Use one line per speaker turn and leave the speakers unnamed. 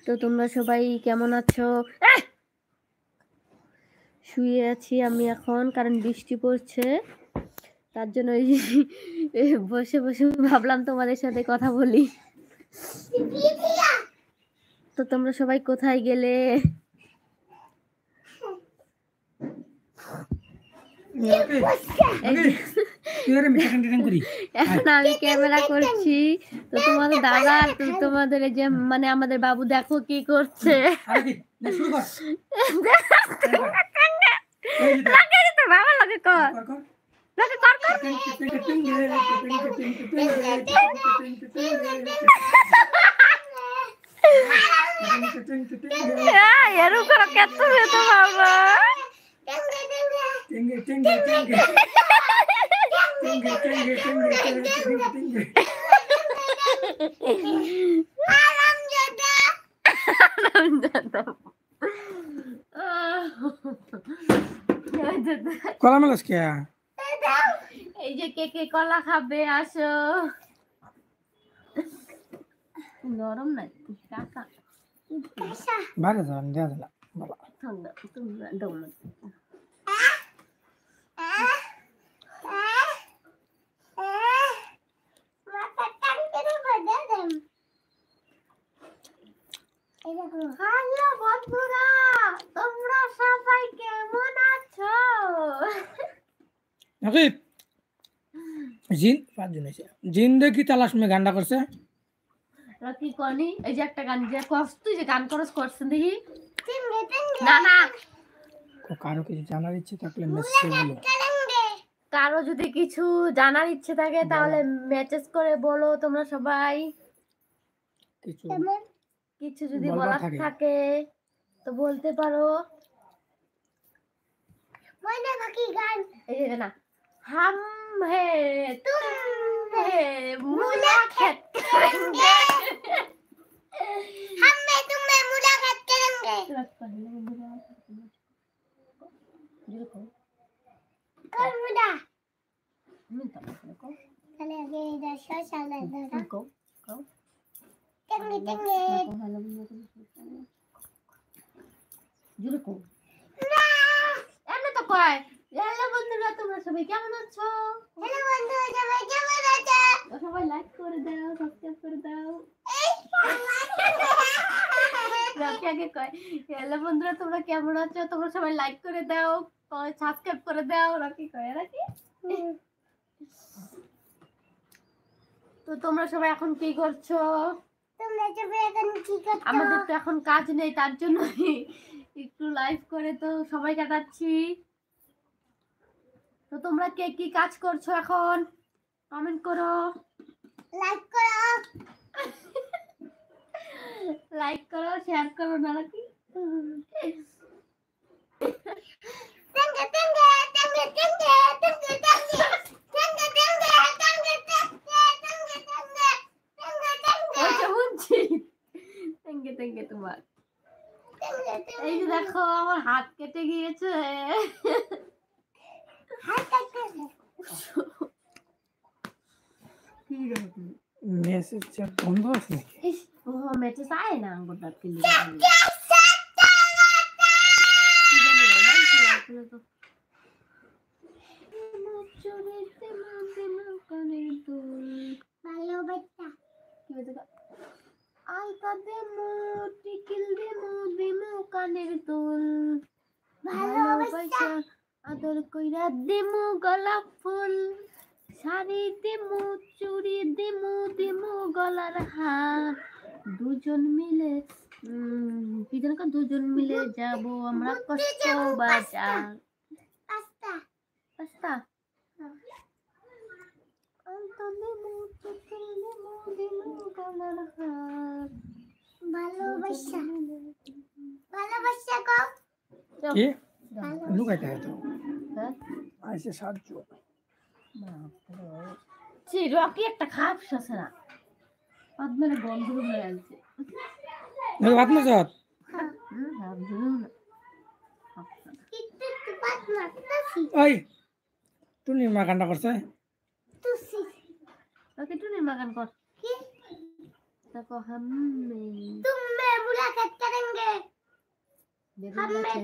তো তোমরা সবাই কেমন আছো? শুয়ে আছি আমি এখন, কারণ বৃষ্টি পড়ছে, তার জন্য বসে বসে ভাবলাম তোমাদের সাথে কথা বলি। তো তোমরা সবাই কোথায় গেলে? এখন আমি ক্যামেরা করছি, তো তোমাদের দাদা তোমাদের যে মানে আমাদের বাবু দেখো কি করছে। বাবা লাগে কর এরকম করো কেত তো বাবা
কলা মেলাস কে?
এই যে কে কে কলা খাবে আসো। নরম না কাকা
বাইরে যান দেয়া দিলা বলা
ঠান্ডা তোমরা দাও না। হ্যালো বন্ধুরা, তোমরা সবাই কেমন আছো?
নাকি জিন পাঁচজন এসে জিন দেখি তালাশ মে গান্ডা করছে
কি কনি এই যে একটা গান যে কষ্ট যে গান করস করছেন দেখি না না
কারো কিছু জানার ইচ্ছে থাকলে মেসেজ বলো।
কারো যদি কিছু জানার ইচ্ছে থাকে তাহলে মেসেজ করে বলো। তোমরা সবাই কিছু যদি বলার থাকে তো বলতে পারো। মনে বাকি গান এই যে না हम है तुम है मुलाकात करेंगे हम में तुम में मुलाकात करेंगे कौन मुड़ा मिनट को चले आगे इधर साला इधर को टेंगे टेंगे जुरे को ना এমনি তো কয় হ্যালো বন্ধুরা, তোমরা সবাই কেমন আছো? হ্যালো বন্ধুরা, সবাই কেমন আছো? সবাই লাইক করে দাও, সাবস্ক্রাইব করে দাও। রাখি আগে কয় হ্যালো বন্ধুরা, তোমরা কেমন আছো? তোমরা সবাই লাইক করে দাও, সাবস্ক্রাইব করে দাও। রাখি কয় রাখি। তো তোমরা সবাই এখন কি করছো? তোমরা সবাই এখন কি করছো? আমাদের তো এখন কাজ নেই, তার জন্য একটু লাইভ করে তো সময় কাটাচ্ছি। তো তোমরা কে কি কাজ করছো এখন কমেন্ট করো, লাইক করো, লাইক করো, শেয়ার করো না নাকি? টেঙ্গে টেঙ্গে টেঙ্গে টেঙ্গে টেঙ্গে টেঙ্গে টেঙ্গে টেঙ্গে টেঙ্গে টেঙ্গে টেঙ্গে টেঙ্গে শুনছি টেঙ্গে টেঙ্গে তোমার। এই যে দেখো আমার হাত কেটে গিয়েছে।
মেসেজ চেক বন্ধ আছে নাকি?
ও মেসেজ আয় না আঙ্গুলটা কিলি আলতা দেমো টিকিল দেমো দেমো কানের দুল ভালোবাসা আদর কইরা দেমো গোলাপ ফুল শাড়ি দেমো চুড়ি দেমো দেমো গলার হার দুজন মিলে কি যেন দুজন মিলে যাব আমরা কষ্ট বাজার। পাস্তা পাস্তা ভালোবাসা ভালোবাসা কও
কি লুকাইতে হয় তো আইসে সাহায্য
জি রকি একটা খাপ আছে না আপনার বন্ধু হয়ে আছে
না বাত না যাত ওই টুনি মা কান্না করছে
তুসি ওকে টুনি মাগান কর কি দেখো हम तुम में मुलाकात বেগুন গাছে